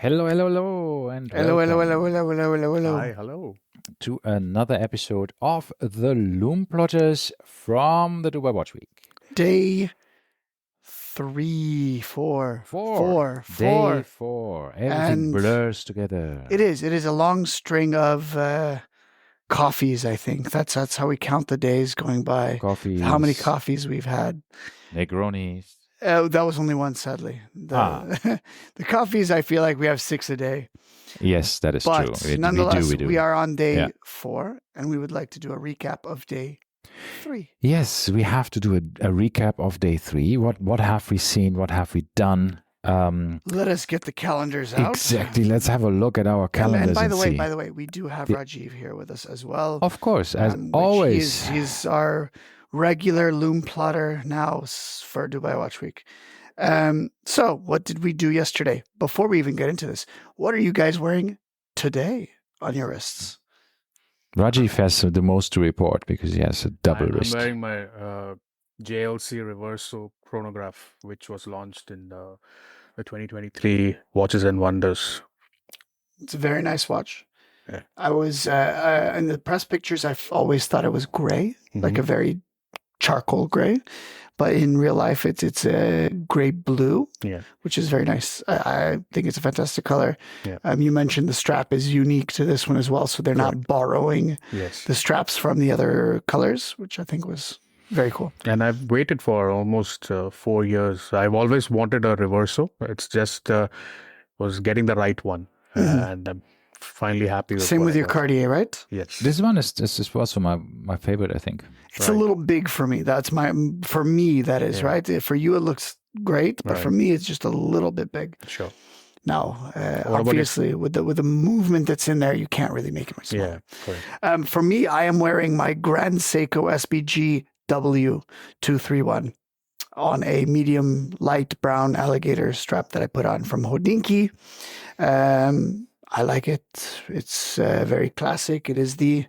Hello, hello, hello, and Hello, hello, welcome hello, hello, hello, hello, hello. Hi, hello. to another episode of the Lume Plotters from the Dubai Watch Week. Day 3, 4. Day 4. Everything And blurs together. It is a long string of coffees, I think. That's how we count the days going by. Coffees. How many coffees we've had. Negronis. That was only one, sadly. The coffees, I feel like we have 6 a day. Yes, that is But true. nonetheless, we do. we are on day 4, and we would like to do a recap of day 3. Yes, we have to do a recap of day 3. What have we seen? What have we done? Let us get the calendars out. Exactly. Let's have a look at our calendars and by see. the way, we do have Rajiv here with us as well. Of course, as always. He's our regular Lume plotter now for Dubai Watch Week. So what did we do yesterday? Before we even get into this, what are you guys wearing today on your wrists? Rajiv has the most to report because he has a double wrist. I'm wearing my JLC Reverso chronograph, which was launched in the 2023 Watches and Wonders. It's a very nice watch. Yeah. I was in the press pictures. I've always thought it was gray, like a very charcoal gray, but in real life, it's a gray blue, which is very nice. I think it's a fantastic color. Yeah. You mentioned the strap is unique to this one as well, so they're not borrowing the straps from the other colors, which I think was very cool. And I've waited for almost 4 years. I've always wanted a Reverso. It's just was getting the right one, and I'm finally happy with. Same with your Cartier, right? Yes. This one is also my favorite, I think. It's a little big for me. For me, that is right. For you, it looks great, but for me, it's just a little bit big. Sure. Now, obviously, with the movement that's in there, you can't really make it much smaller. Yeah, correct. For me, I am wearing my Grand Seiko SBG W231 on a medium light brown alligator strap that I put on from Hodinki. I like it. It's very classic. It is the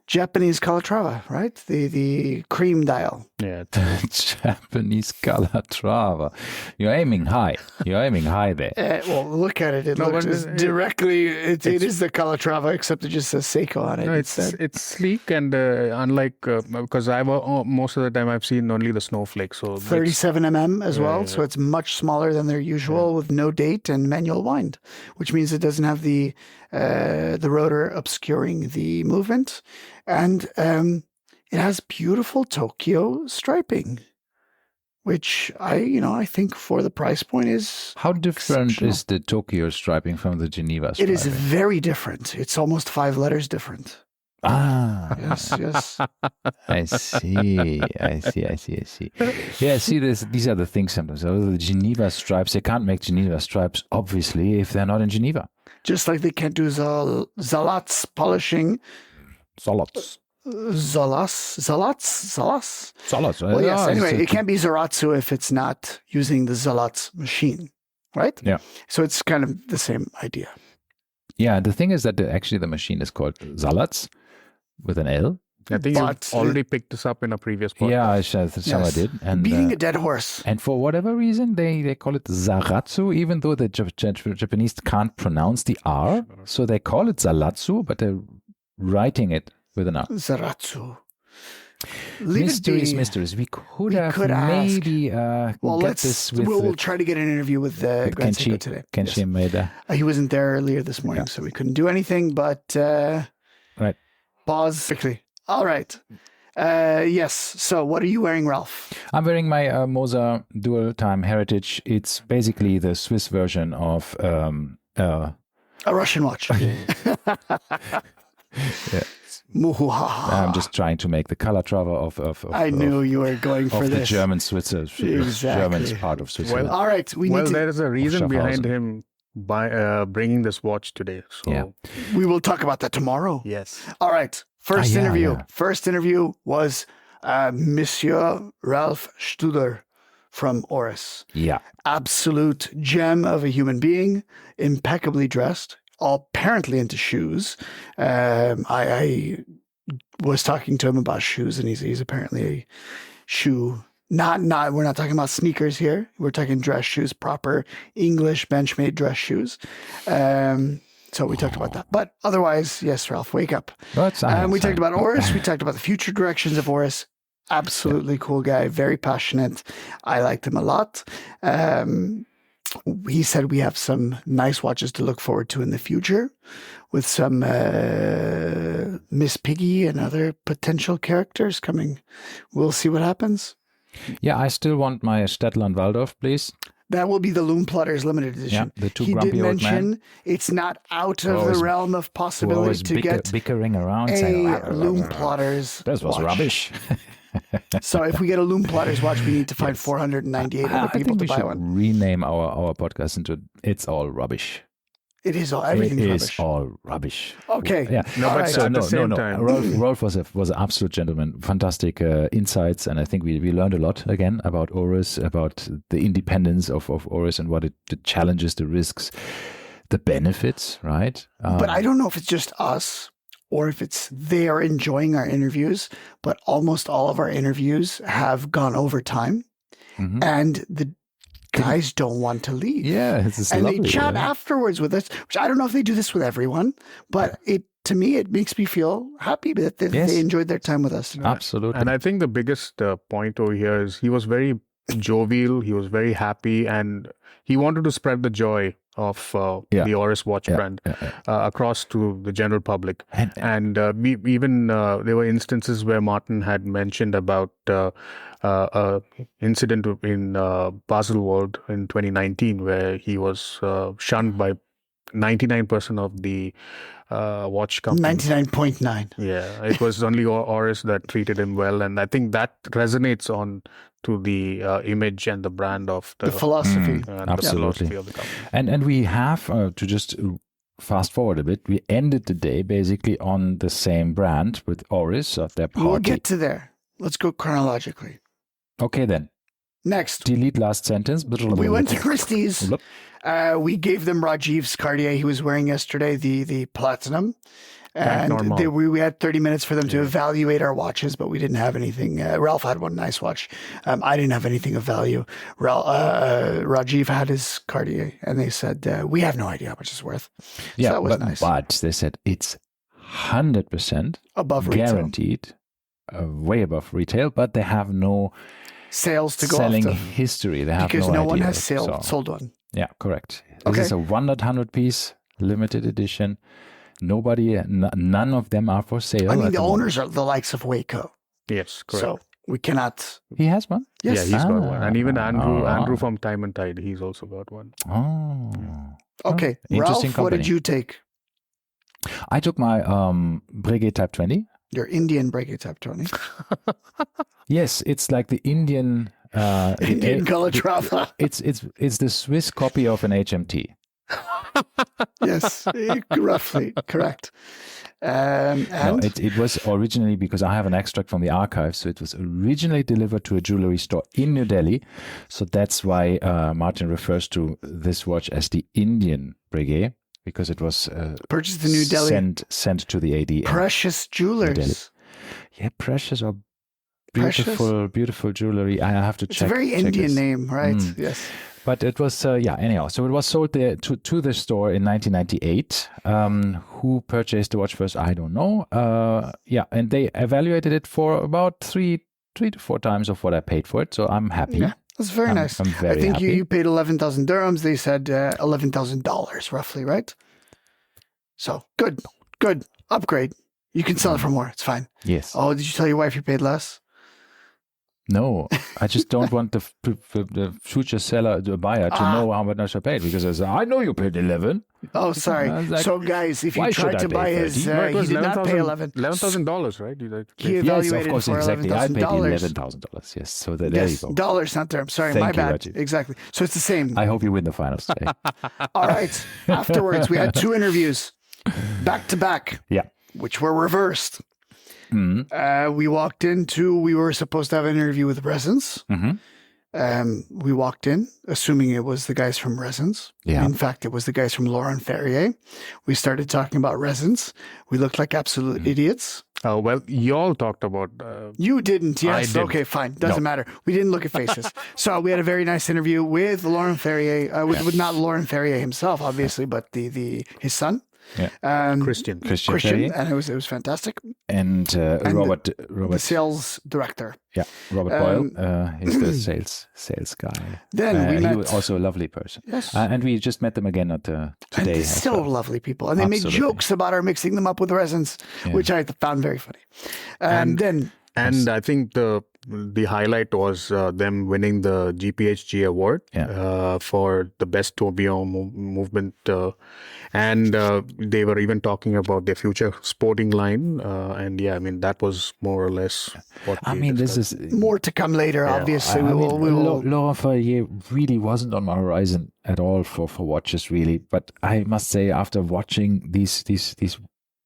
Japanese Calatrava, right? The cream dial. Yeah. Japanese Calatrava. You're aiming high. There. Well, look at it. It looks directly. It is the Calatrava, except it just says Seiko on it. No, it's sleek and unlike because most of the time I've seen only the snowflake. So 37 mm as well, so it's much smaller than their usual with no date and manual wind, which means it doesn't have the rotor obscuring the movement, and it has beautiful Tokyo striping, which I think for the price point is. How different is the Tokyo striping from the Geneva striping? It is very different. It's almost 5 letters different. Yes. I see. Yeah, see, these are the things sometimes. The Geneva stripes, they can't make Geneva stripes, obviously, if they're not in Geneva. Just like they can't do Zalats polishing. Zalats. Well, yes. Anyway, it can't be Zaratsu if it's not using the Zalats machine, right? Yeah. So it's kind of the same idea. Yeah, the thing is that actually the machine is called Zalats with an L. I think you already picked this up in a previous podcast. Yeah, I did. And, beating a dead horse. And for whatever reason, they call it Zaratsu, even though the Japanese can't pronounce the R. So they call it Zalatsu, but they're writing it with an R. Zaratsu. Mysteries. We could maybe get this with... We'll try to get an interview with Grand Seiko today. Kenshi Maeda. He wasn't there earlier this morning, so we couldn't do anything, but... right. Pause quickly. All right. Yes. So what are you wearing, Ralph? I'm wearing my Moser Dual Time Heritage. It's basically the Swiss version of... a Russian watch. Yeah. I'm just trying to make the Calatrava of I knew you were going for the this. German Switzerland. German part of Switzerland. All right. There is a reason behind him bringing this watch today. So we will talk about that tomorrow. Yes. All right. First interview. Yeah. First interview was Monsieur Ralph Studer from Oris. Yeah. Absolute gem of a human being, impeccably dressed, apparently into shoes. I was talking to him about shoes, and he's apparently a shoe We're not talking about sneakers here. We're talking dress shoes, proper English Benchmade dress shoes. So we talked about that. But otherwise, yes, Ralph, wake up. We talked about Oris. We talked about the future directions of Oris. Absolutely cool guy, very passionate. I liked him a lot. He said we have some nice watches to look forward to in the future with some Miss Piggy and other potential characters coming. We'll see what happens. Yeah, I still want my Stettler and Waldorf, please. That will be the Lume Plotters limited edition. Yeah, the two he grumpy did old mention men. It's not out of the realm of possibility to get bickering around, a saying, Lume Plotters this was watch. rubbish. So if we get a Lume Plotters watch, we need to find 498 other people to buy one. Rename our podcast into "It's All Rubbish." It is all everything's It rubbish. is all rubbish. Okay. Yeah. No, but at the same time, Rolf was an absolute gentleman. Fantastic insights, and I think we learned a lot again about Oris, about the independence of Oris, and what the challenges, the risks, the benefits. Right. But I don't know if it's just us or if it's they are enjoying our interviews. But almost all of our interviews have gone over time, and the guys don't want to leave. Yeah, it's and lovely, they chat afterwards with us, which I don't know if they do this with everyone, but to me, it makes me feel happy that they enjoyed their time with us. Absolutely. And I think the biggest point over here is he was very jovial, he was very happy, and he wanted to spread the joy of the Oris watch brand across to the general public. And even there were instances where Martin had mentioned about incident in Baselworld in 2019 where he was shunned by 99% of the watch company. 99.9. Yeah, it was only Oris that treated him well, and I think that resonates on to the image and the brand of the philosophy. Absolutely. The philosophy of the company. And we have to just fast forward a bit. We ended the day basically on the same brand with Oris of their party. We'll get to there. Let's go chronologically. Okay, then. Next. Delete last sentence. We went to Christie's. We gave them Rajiv's Cartier he was wearing yesterday, the platinum. And we had 30 minutes for them to evaluate our watches, but we didn't have anything. Ralph had one nice watch. I didn't have anything of value. Rajiv had his Cartier, and they said, we have no idea how much it's worth. So that was nice. But they said it's 100% above guaranteed, way above retail, but they have no sales to go selling off history. They have because no one idea. has sold one. Yeah, correct. This is a 100 piece limited edition. None of them are for sale. I mean, the owners are the likes of Waco. Yes, correct. So we cannot. He has one? Yes. Yeah, he's got one. And even Andrew from Time and Tide, he's also got one. Oh. Okay. Interesting Ralph, what did you take? I took my Breguet Type 20. Your Indian Breguet Type 20. Yes, it's like the Indian Indian Calatrava. It's the Swiss copy of an HMT. Yes, roughly correct. And no, it was originally, because I have an extract from the archive, so it was originally delivered to a jewelry store in New Delhi. So that's why Martin refers to this watch as the Indian Breguet, because it was purchased in New Delhi, sent to the AD. Precious jewelers. Yeah, precious or beautiful jewelry. I have to check. It's a very Indian name, right? Yes. But it was, anyhow. So it was sold there to the store in 1998. Who purchased the watch first? I don't know. And they evaluated it for about three to four times of what I paid for it. So I'm happy. Yeah, that's very nice. I'm very I think happy. you paid 11,000 dirhams. They said $11,000 roughly, right? So good upgrade. You can sell it for more. It's fine. Yes. Oh, did you tell your wife you paid less? No, I just don't want the future seller, the buyer, to know how much I paid, because I know you paid 11. Oh, sorry. Like, so, guys, if you why tried should I to pay buy his, he it was did not pay $11,000, right? He Yes, evaluated of course, for exactly. I paid $11,000. $11,000. Yes, so there you go. Dollars, not dirhams. Sorry, Thank my you, bad. Rajiv. Exactly. So it's the same. I hope you win the finals today. All right. Afterwards, we had 2 interviews back to back. Yeah. Which were reversed. Mm-hmm. We were supposed to have an interview with Resins. Mm-hmm. We walked in, assuming it was the guys from Resins. Yeah. In fact, it was the guys from Laurent Ferrier. We started talking about Resins. We looked like absolute idiots. Well, you all talked about. You didn't, yes. I didn't. Okay, fine. Doesn't matter. We didn't look at faces. So we had a very nice interview with Laurent Ferrier, with not Laurent Ferrier himself, obviously, but his son. Christian Ferrier. And it was fantastic. And Robert, the sales director. Yeah, Robert Boyle is the sales guy. Then we met. He was also a lovely person. Yes. And we just met them again today. And still lovely people. And they made jokes about our mixing them up with resins, which I found very funny. And I think the highlight was them winning the GPHG award for the best tourbillon movement. And they were even talking about their future sporting line. And that was more or less what this is more to come later, obviously. Laurent Ferrier really wasn't on my horizon at all for watches, really. But I must say, after watching these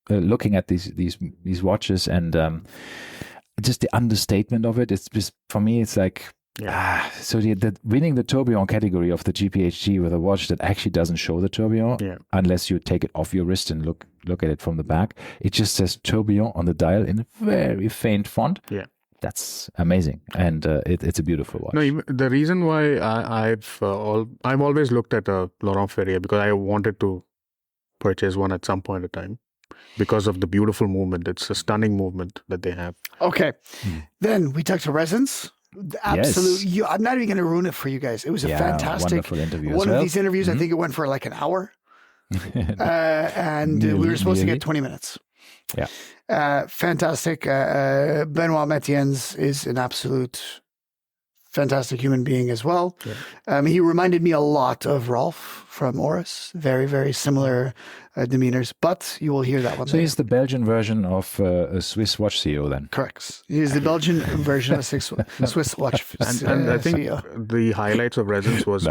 looking at these watches and just the understatement of it, it's just, for me, it's like, so the winning the tourbillon category of the GPHG with a watch that actually doesn't show the tourbillon unless you take it off your wrist and look at it from the back. It just says tourbillon on the dial in a very faint font. Yeah. That's amazing, and it's a beautiful watch. No, the reason why I've always looked at a Laurent Ferrier because I wanted to purchase one at some point in time. Because of the beautiful movement. It's a stunning movement that they have. Okay. Then we talked to resins. Absolutely. Yes. I'm not even going to ruin it for you guys. It was a fantastic wonderful interview. One of these interviews, I think it went for like an hour. And we were supposed to get 20 minutes. Yeah. Fantastic. Benoit Metiens is an absolute fantastic human being as well. Yeah. He reminded me a lot of Rolf from Oris. Very, very similar demeanors, but you will hear that one. So he's the Belgian version of a Swiss watch CEO then? Correct. He's the Belgian version of a Swiss watch CEO. And I think the highlights of resins was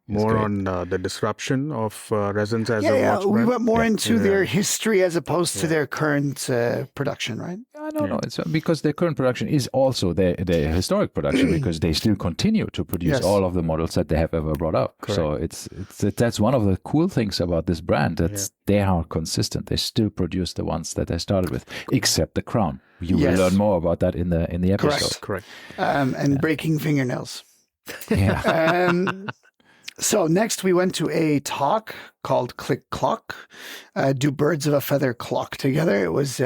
more on the disruption of resins as a watch brand. We went more into their history as opposed to their current production, right? No, it's because their current production is also their historic production because they still continue to produce all of the models that they have ever brought out. Correct. So that's one of the cool things about this brand. They are consistent. They still produce the ones that they started with, except the crown. You will learn more about that in the episode. Correct. And breaking fingernails. Yeah. So next we went to a talk called Click Clock. Do birds of a feather clock together? It was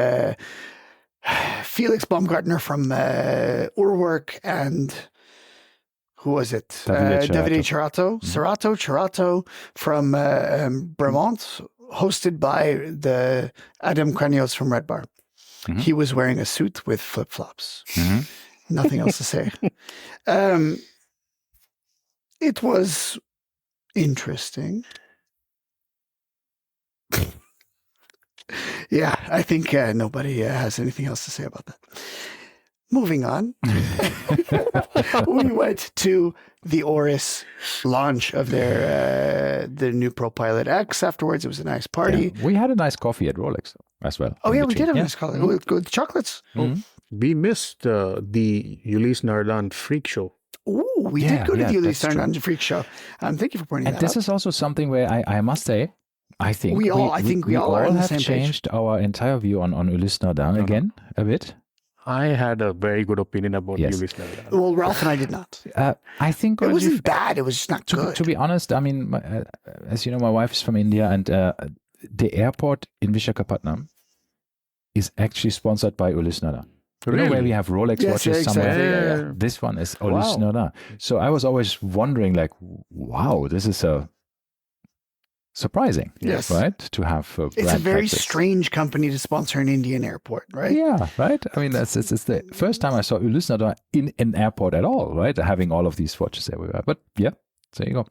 Felix Baumgartner from Urwerk and who was it? Davide Cerato. Cerato from Bremont, hosted by the Adam Kranios from Red Bar. Mm-hmm. He was wearing a suit with flip-flops. Mm-hmm. Nothing else to say. It was interesting. Yeah, I think nobody has anything else to say about that. Moving on, we went to the Oris launch of their new Pro Pilot X. Afterwards, it was a nice party. Yeah, we had a nice coffee at Rolex as well. Oh yeah, we did have a nice coffee with good chocolates. Mm-hmm. We missed the Ulysse Nardin Freak Show. Oh, we did go to the Ulysse Nardin Freak Show. Thank you for pointing that out. And this is also something where I must say, I think we all have changed our entire view on Ulysse Nardin again a bit. I had a very good opinion about Ulysse Nardin. Well, Ralph and I did not. I think it wasn't bad. It was just not good. To be honest, I mean, as you know, my wife is from India, and the airport in Visakhapatnam is actually sponsored by Ulysse Nardin. Really? You know where we have Rolex watches somewhere? Yeah. This one is Ulysse Nardin. So I was always wondering, like, wow, this is surprising, right? To have it's a very strange company to sponsor an Indian airport, right? Yeah, right. I mean, it's the first time I saw Ulysse Nardin in an airport at all, right? Having all of these watches everywhere. But yeah, there you go.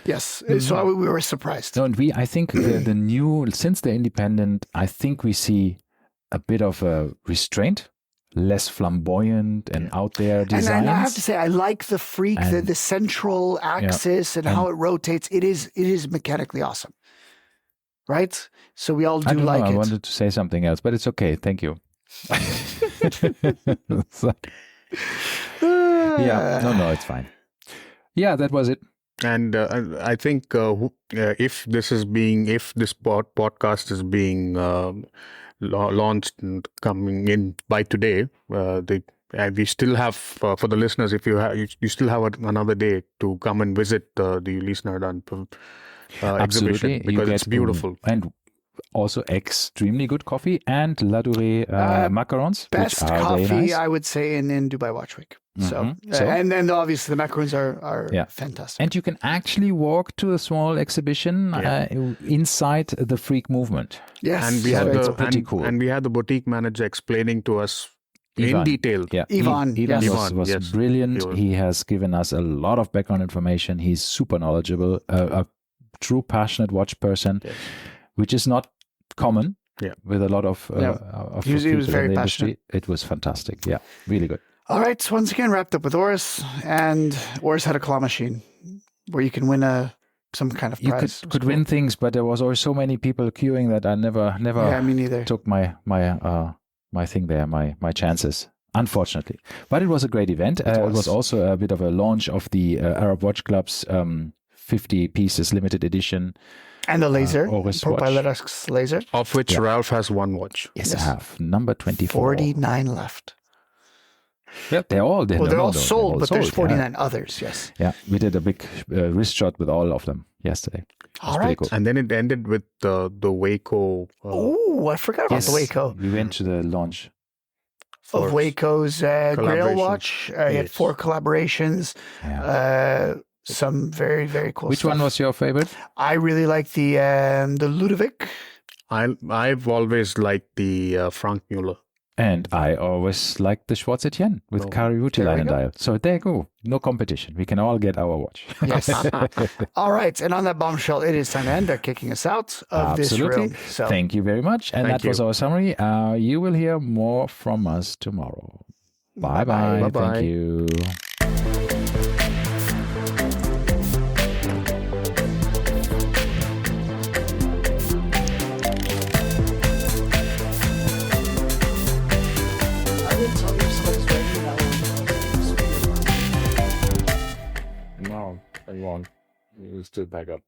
Yes, so we were surprised. No, and I think the new, since they're independent, I think we see a bit of a restraint, less flamboyant and out there designs. And I have to say, I like the Freak, the central axis and how it rotates. It is mechanically awesome, right? So we all do like it. I wanted to say something else, but it's okay. Thank you. No, it's fine. Yeah, that was it. And I think if this podcast is being launched and coming in by today. We still have, for the listeners, if you still have another day to come and visit the Ulysse Nardin exhibition, because it's beautiful. And also extremely good coffee and La Durée macarons. Best which are coffee, very nice. I would say, in Dubai Watch Week. So, and then obviously the macarons are fantastic. And you can actually walk to a small exhibition inside the Freak movement. Yes, and we had pretty cool. And we had the boutique manager explaining to us in detail. Yeah, Ivan was brilliant. He has given us a lot of background information. He's super knowledgeable, a true passionate watch person, which is not common with a lot of he was very passionate. It was fantastic. Yeah, really good. All right, so once again, wrapped up with Oris, and Oris had a claw machine where you can win some kind of prize. You could win things, but there was always so many people queuing that I never me neither. took my thing there, my chances, unfortunately. But it was a great event. It was also a bit of a launch of the Arab Watch Club's 50 pieces limited edition. And the laser, Oris Propilex laser. Of which Ralph has one watch. Yes, I have. Number 24. 49 left. Yep, they're all sold, but there's 49 others, yes. Yeah, we did a big wrist shot with all of them yesterday. All right. Cool. And then it ended with the Waco. I forgot about the Waco. We went to the launch of Waco's Grail watch. He had 4 collaborations. Some very, very cool Which stuff. one was your favorite? I really like the Ludovic. I've always liked the Frank Mueller. And I always liked the Schwarz Etienne with Kariuti line and dial. So there you go. No competition. We can all get our watch. Yes. All right. And on that bombshell, it is time to end our kicking us out of this room. So thank you very much. And that was our summary. You will hear more from us tomorrow. Bye-bye. Bye-bye. Thank you. No, I won't. You stood back up.